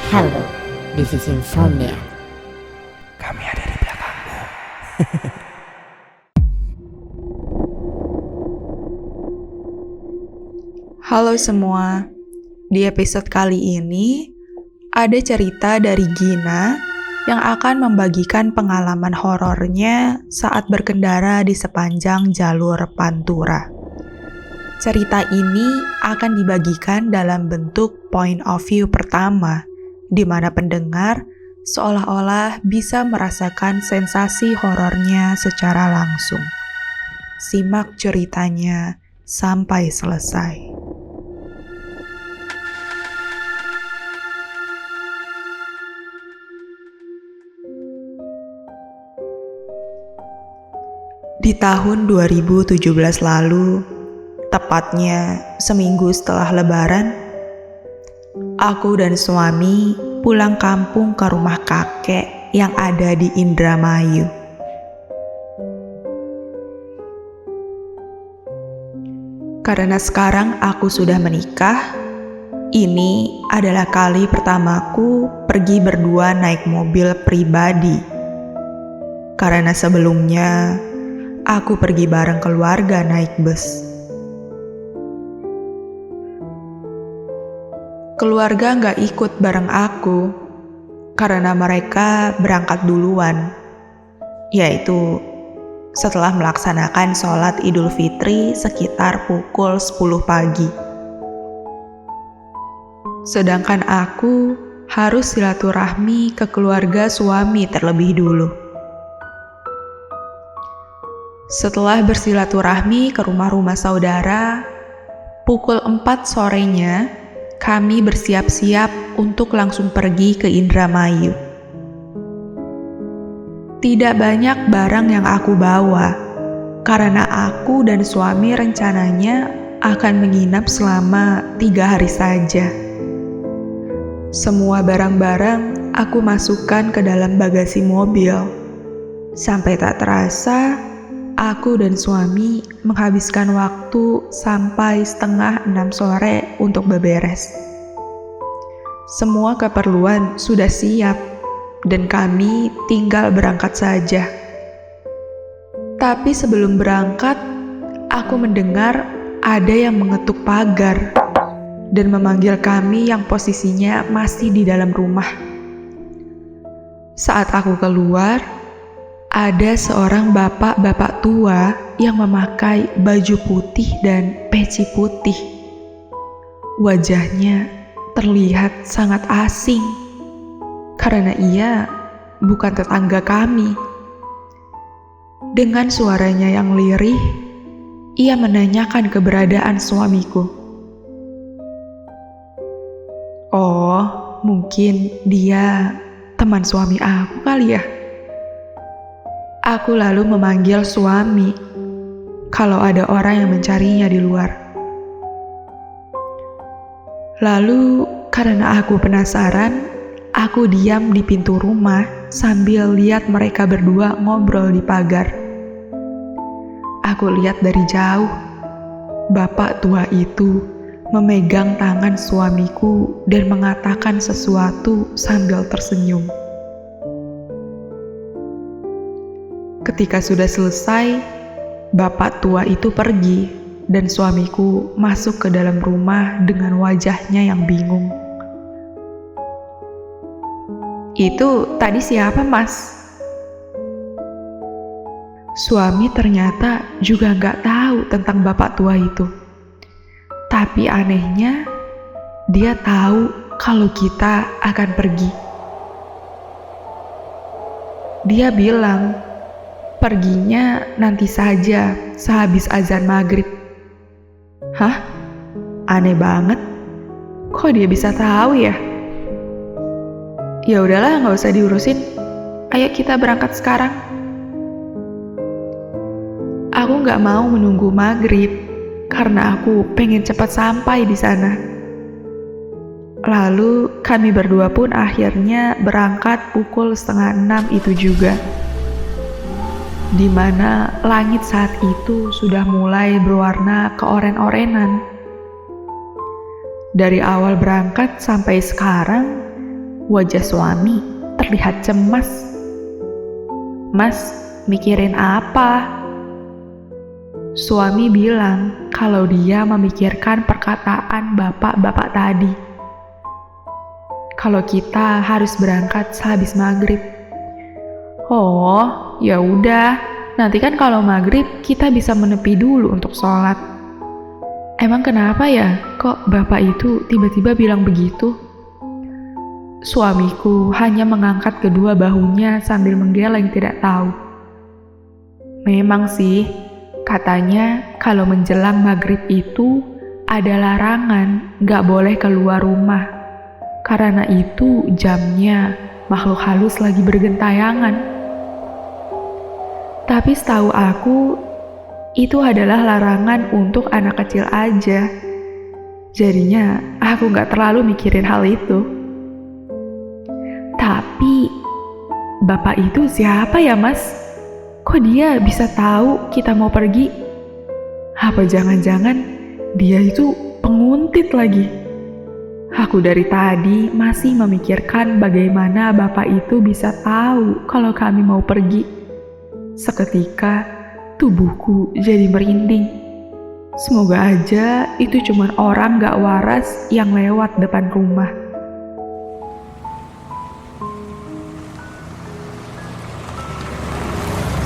Halo, this is Insomnia. Kami ada di belakangmu. Halo semua, di episode kali ini ada cerita dari Gina yang akan membagikan pengalaman horornya saat berkendara di sepanjang jalur Pantura. Cerita ini akan dibagikan dalam bentuk point of view pertama, di mana pendengar seolah-olah bisa merasakan sensasi horornya secara langsung. Simak ceritanya sampai selesai. Di tahun 2017 lalu, tepatnya seminggu setelah Lebaran, aku dan suami pulang kampung ke rumah kakek yang ada di Indramayu. Karena sekarang aku sudah menikah, ini adalah kali pertamaku pergi berdua naik mobil pribadi. Karena sebelumnya, aku pergi bareng keluarga naik bus. Keluarga nggak ikut bareng aku karena mereka berangkat duluan, yaitu setelah melaksanakan sholat Idul Fitri sekitar pukul 10 pagi. Sedangkan aku harus silaturahmi ke keluarga suami terlebih dulu. Setelah bersilaturahmi ke rumah-rumah saudara, pukul 4 sorenya, kami bersiap-siap untuk langsung pergi ke Indramayu. Tidak banyak barang yang aku bawa, karena aku dan suami rencananya akan menginap selama 3 hari saja. Semua barang-barang aku masukkan ke dalam bagasi mobil. Sampai tak terasa, aku dan suami menghabiskan waktu sampai 5:30 sore untuk beberes. Semua keperluan sudah siap dan kami tinggal berangkat saja. Tapi sebelum berangkat, aku mendengar ada yang mengetuk pagar dan memanggil kami yang posisinya masih di dalam rumah. Saat aku keluar, ada seorang bapak-bapak tua yang memakai baju putih dan peci putih. Wajahnya terlihat sangat asing, karena ia bukan tetangga kami. Dengan suaranya yang lirih, ia menanyakan keberadaan suamiku. Oh, mungkin dia teman suami aku kali ya. Aku lalu memanggil suami kalau ada orang yang mencarinya di luar. Lalu karena aku penasaran, aku diam di pintu rumah sambil lihat mereka berdua ngobrol di pagar. Aku lihat dari jauh, bapak tua itu memegang tangan suamiku dan mengatakan sesuatu sambil tersenyum. Ketika sudah selesai, bapak tua itu pergi dan suamiku masuk ke dalam rumah dengan wajahnya yang bingung. Itu tadi siapa, Mas? Suami ternyata juga nggak tahu tentang bapak tua itu. Tapi anehnya, dia tahu kalau kita akan pergi. Dia bilang, perginya nanti saja sehabis azan maghrib. Hah? Aneh banget. Kok dia bisa tahu ya? Ya udahlah, nggak usah diurusin. Ayo kita berangkat sekarang. Aku nggak mau menunggu maghrib karena aku pengen cepat sampai di sana. Lalu kami berdua pun akhirnya berangkat pukul 5:30 itu juga. Di mana langit saat itu sudah mulai berwarna keoren-orenan. Dari awal berangkat sampai sekarang, Wajah suami terlihat cemas. "Mas, mikirin apa?" Suami bilang kalau dia memikirkan perkataan bapak-bapak tadi. Kalau kita harus berangkat sehabis maghrib. "Oh, ya udah. Nanti kan kalau maghrib kita bisa menepi dulu untuk sholat." "Emang kenapa ya? Kok bapak itu tiba-tiba bilang begitu?" Suamiku hanya mengangkat kedua bahunya sambil menggeleng tidak tahu. "Memang sih, katanya kalau menjelang maghrib itu ada larangan gak boleh keluar rumah. Karena itu jamnya makhluk halus lagi bergentayangan. Tapi setahu aku, itu adalah larangan untuk anak kecil aja. Jadinya aku gak terlalu mikirin hal itu." "Tapi, bapak itu siapa ya, Mas? Kok dia bisa tahu kita mau pergi? Apa jangan-jangan dia itu penguntit lagi?" Aku dari tadi masih memikirkan bagaimana bapak itu bisa tahu kalau kami mau pergi. Seketika, tubuhku jadi merinding. Semoga aja itu cuma orang gak waras yang lewat depan rumah.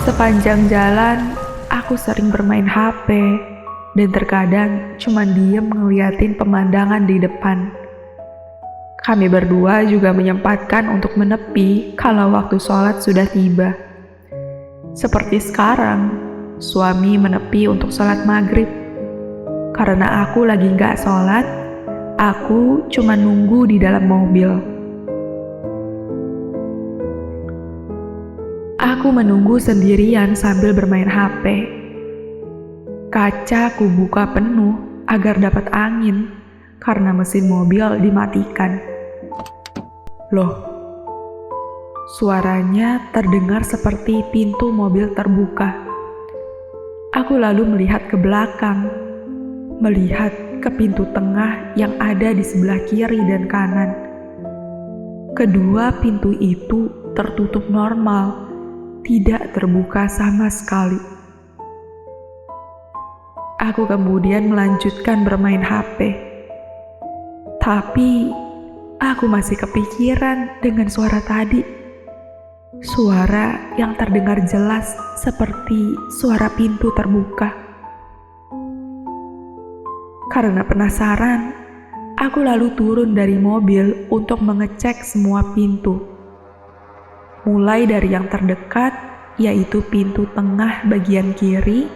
Sepanjang jalan, aku sering bermain HP dan terkadang cuma diem ngeliatin pemandangan di depan. Kami berdua juga menyempatkan untuk menepi kalau waktu sholat sudah tiba. Seperti sekarang, suami menepi untuk sholat maghrib. Karena aku lagi nggak sholat, aku cuma nunggu di dalam mobil. Aku menunggu sendirian sambil bermain HP. Kaca ku buka penuh agar dapat angin karena mesin mobil dimatikan. Loh, suaranya terdengar seperti pintu mobil terbuka. Aku lalu melihat ke belakang, melihat ke pintu tengah yang ada di sebelah kiri dan kanan. Kedua pintu itu tertutup normal, tidak terbuka sama sekali. Aku kemudian melanjutkan bermain HP. Tapi aku masih kepikiran dengan suara tadi. Suara yang terdengar jelas seperti suara pintu terbuka. Karena penasaran, aku lalu turun dari mobil untuk mengecek semua pintu. Mulai dari yang terdekat, yaitu pintu tengah bagian kiri.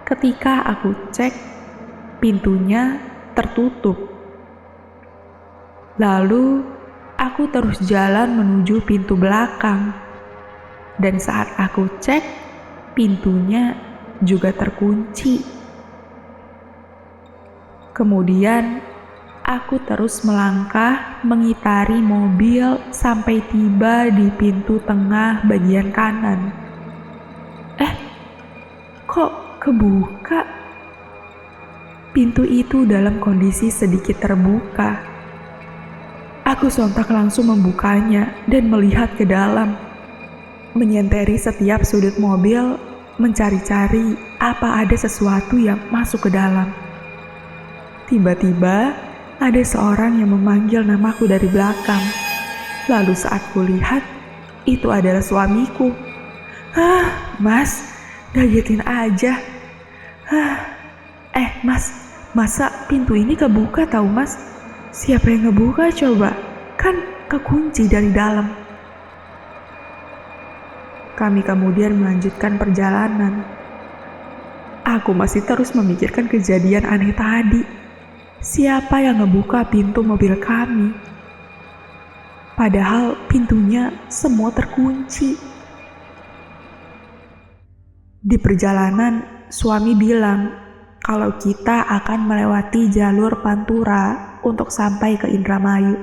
Ketika aku cek, pintunya tertutup. Lalu, aku terus jalan menuju pintu belakang. Dan saat aku cek, pintunya juga terkunci. Kemudian, aku terus melangkah mengitari mobil sampai tiba di pintu tengah bagian kanan. Kok kebuka? Pintu itu dalam kondisi sedikit terbuka. Aku sontak langsung membukanya dan melihat ke dalam. Menyenteri setiap sudut mobil, mencari-cari apa ada sesuatu yang masuk ke dalam. Tiba-tiba, ada seorang yang memanggil namaku dari belakang. Lalu saat kulihat, itu adalah suamiku. Mas, ngagetin aja. Mas, masa pintu ini kebuka tahu mas? Siapa yang ngebuka coba? Kan kekunci dari dalam. Kami kemudian melanjutkan perjalanan. Aku masih terus memikirkan kejadian aneh tadi. Siapa yang ngebuka pintu mobil kami? Padahal pintunya semua terkunci. Di perjalanan, suami bilang kalau kita akan melewati jalur Pantura untuk sampai ke Indramayu.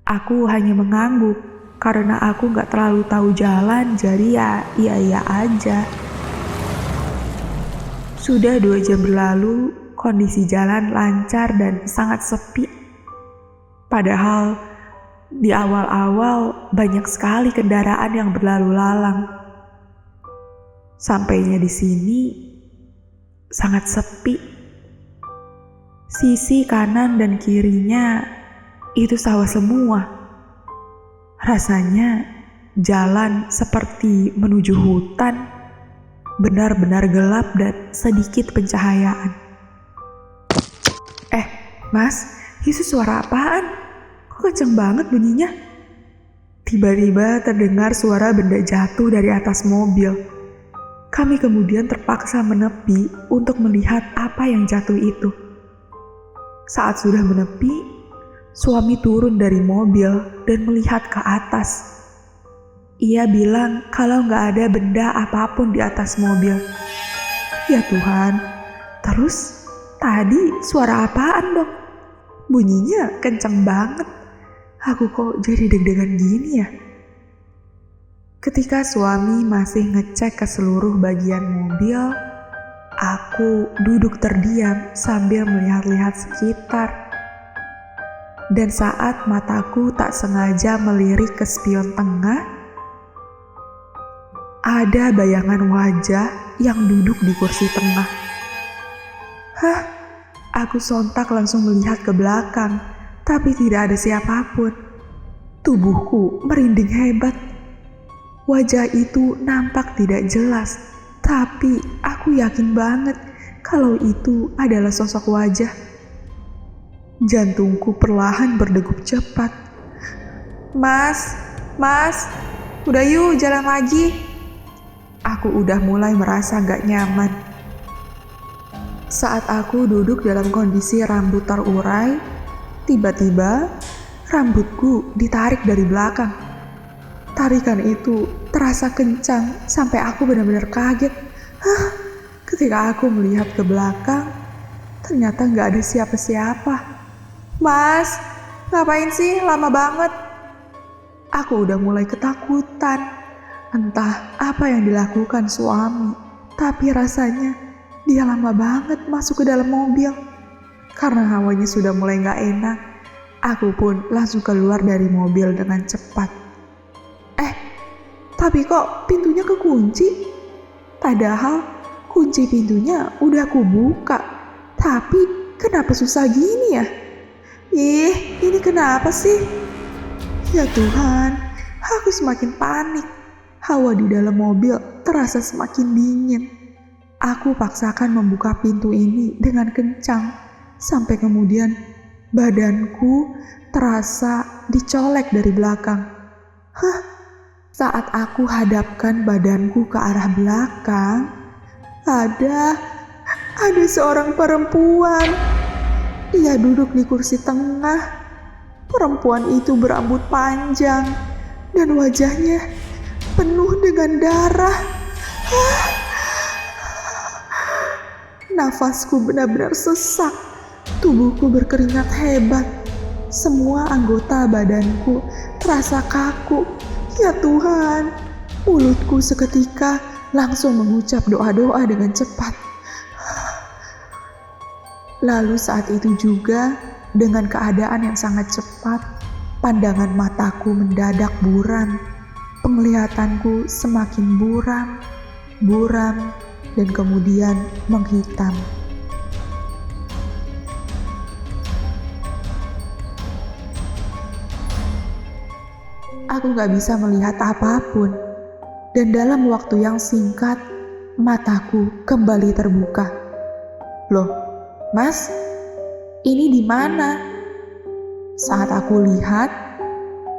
Aku hanya mengangguk karena aku gak terlalu tahu jalan, jadi ya iya aja. Sudah 2 jam berlalu, kondisi jalan lancar dan sangat sepi. Padahal Di awal-awal banyak sekali kendaraan yang berlalu lalang. Sampainya di sini sangat sepi. Sisi kanan dan kirinya itu sawah semua. Rasanya jalan seperti menuju hutan, benar-benar gelap dan sedikit pencahayaan. Mas, itu suara apaan? Kok kenceng banget bunyinya? Tiba-tiba terdengar suara benda jatuh dari atas mobil. Kami kemudian terpaksa menepi untuk melihat apa yang jatuh itu. Saat sudah menepi, suami turun dari mobil dan melihat ke atas. Ia bilang kalau nggak ada benda apapun di atas mobil. Ya Tuhan, terus tadi suara apaan dong? Bunyinya kenceng banget. Aku kok jadi deg-degan gini ya? Ketika suami masih ngecek ke seluruh bagian mobil, aku duduk terdiam sambil melihat-lihat sekitar. Dan saat mataku tak sengaja melirik ke spion tengah, ada bayangan wajah yang duduk di kursi tengah. Aku sontak langsung melihat ke belakang, tapi tidak ada siapapun. Tubuhku merinding hebat. Wajah itu nampak tidak jelas, tapi aku yakin banget kalau itu adalah sosok wajah. Jantungku perlahan berdegup cepat. Mas, udah yuk jalan lagi. Aku udah mulai merasa gak nyaman. Saat aku duduk dalam kondisi rambut terurai, tiba-tiba rambutku ditarik dari belakang. Tarikan itu terasa kencang sampai aku benar-benar kaget. Ketika aku melihat ke belakang, ternyata gak ada siapa-siapa. Mas, ngapain sih lama banget? Aku udah mulai ketakutan. Entah apa yang dilakukan suami, tapi rasanya dia lama banget masuk ke dalam mobil. Karena hawanya sudah mulai gak enak, aku pun langsung keluar dari mobil dengan cepat. Tapi kok pintunya kekunci? Padahal kunci pintunya udah aku buka. Tapi kenapa susah gini ya? Ini kenapa sih? Ya Tuhan, aku semakin panik. Hawa di dalam mobil terasa semakin dingin. Aku paksakan membuka pintu ini dengan kencang, sampai kemudian badanku terasa dicolek dari belakang. Saat aku hadapkan badanku ke arah belakang, ada seorang perempuan. Ia duduk di kursi tengah. Perempuan itu berambut panjang dan wajahnya penuh dengan darah. Nafasku benar-benar sesak. Tubuhku berkeringat hebat. Semua anggota badanku terasa kaku. Ya Tuhan, mulutku seketika langsung mengucap doa-doa dengan cepat. Lalu saat itu juga, dengan keadaan yang sangat cepat, pandangan mataku mendadak buram. Penglihatanku semakin buram, dan kemudian menghitam. Aku gak bisa melihat apapun, dan dalam waktu yang singkat, mataku kembali terbuka. Loh, Mas, ini di mana? Saat aku lihat,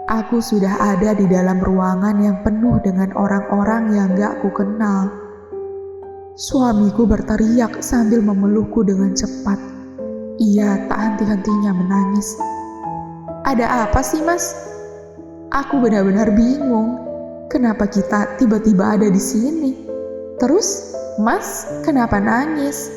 aku sudah ada di dalam ruangan yang penuh dengan orang-orang yang gak ku kenal. Suamiku berteriak sambil memelukku dengan cepat. Ia tak henti-hentinya menangis. Ada apa sih, Mas? Aku benar-benar bingung. Kenapa kita tiba-tiba ada di sini? Terus, Mas, kenapa nangis?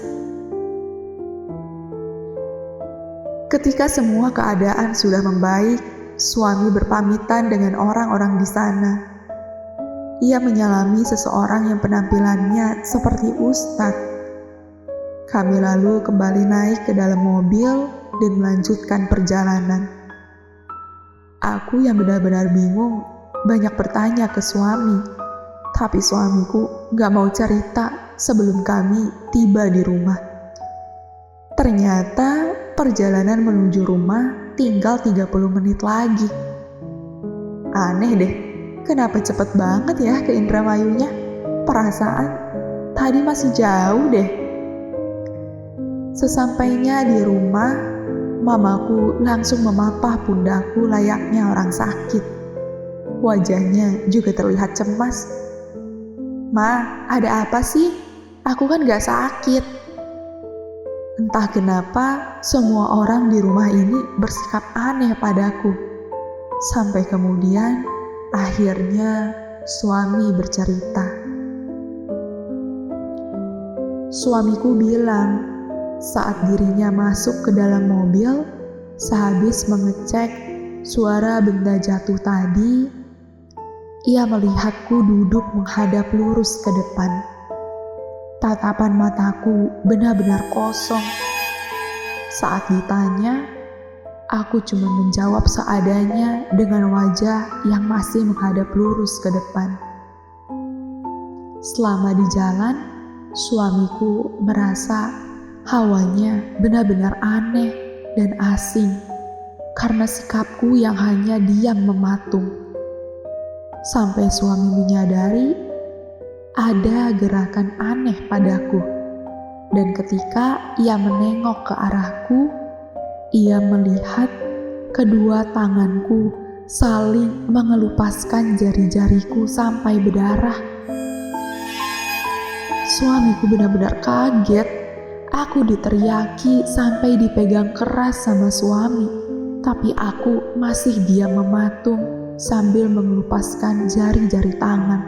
Ketika semua keadaan sudah membaik, suami berpamitan dengan orang-orang di sana. Ia menyalami seseorang yang penampilannya seperti ustadz. Kami lalu kembali naik ke dalam mobil dan melanjutkan perjalanan. Aku yang benar-benar bingung, banyak bertanya ke suami. Tapi suamiku gak mau cerita sebelum kami tiba di rumah. Ternyata perjalanan menuju rumah tinggal 30 menit lagi. Aneh deh, kenapa cepet banget ya ke Indramayunya? Perasaan tadi masih jauh deh. Sesampainya di rumah, mamaku langsung memapah pundakku layaknya orang sakit. Wajahnya juga terlihat cemas. "Ma, ada apa sih? Aku kan gak sakit." Entah kenapa semua orang di rumah ini bersikap aneh padaku. Sampai kemudian akhirnya suami bercerita. Suamiku bilang saat dirinya masuk ke dalam mobil, sehabis mengecek suara benda jatuh tadi, ia melihatku duduk menghadap lurus ke depan. Tatapan mataku benar-benar kosong. Saat ditanya, aku cuma menjawab seadanya dengan wajah yang masih menghadap lurus ke depan. Selama di jalan, suamiku merasa hawanya benar-benar aneh dan asing karena sikapku yang hanya diam mematung. Sampai suami menyadari ada gerakan aneh padaku, dan ketika ia menengok ke arahku, ia melihat kedua tanganku saling mengelupaskan jari-jariku sampai berdarah. Suamiku benar-benar kaget. Aku diteriaki sampai dipegang keras sama suami, tapi aku masih diam mematung sambil mengelupaskan jari-jari tangan.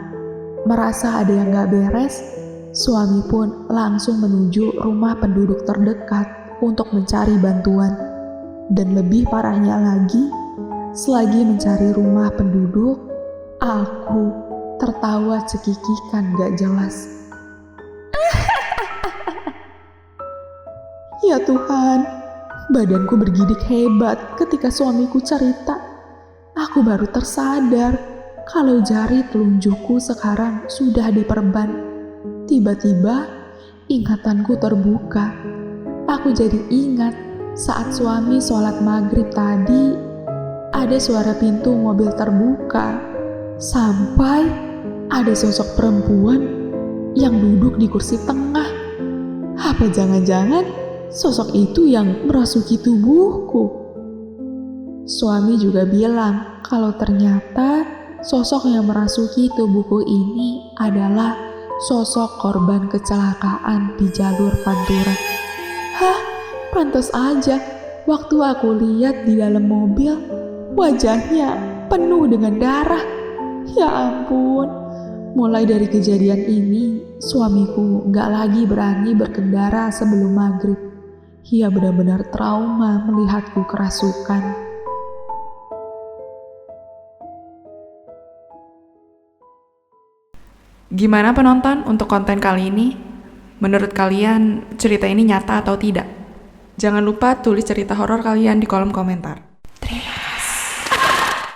Merasa ada yang gak beres, suami pun langsung menuju rumah penduduk terdekat untuk mencari bantuan. Dan lebih parahnya lagi, selagi mencari rumah penduduk, aku tertawa cekikikan gak jelas. Ya Tuhan, badanku bergidik hebat ketika suamiku cerita. Aku baru tersadar kalau jari telunjukku sekarang sudah diperban. Tiba-tiba ingatanku terbuka. Aku jadi ingat saat suami sholat maghrib tadi ada suara pintu mobil terbuka. Sampai ada sosok perempuan yang duduk di kursi tengah. Apa jangan-jangan sosok itu yang merasuki tubuhku? Suami juga bilang kalau ternyata sosok yang merasuki tubuhku ini adalah sosok korban kecelakaan di jalur Pantura. Hah, pantas aja waktu aku lihat di dalam mobil, wajahnya penuh dengan darah. Ya ampun, mulai dari kejadian ini, suamiku gak lagi berani berkendara sebelum maghrib. Ia benar-benar trauma melihatku kerasukan. Gimana penonton untuk konten kali ini? Menurut kalian cerita ini nyata atau tidak? Jangan lupa tulis cerita horor kalian di kolom komentar.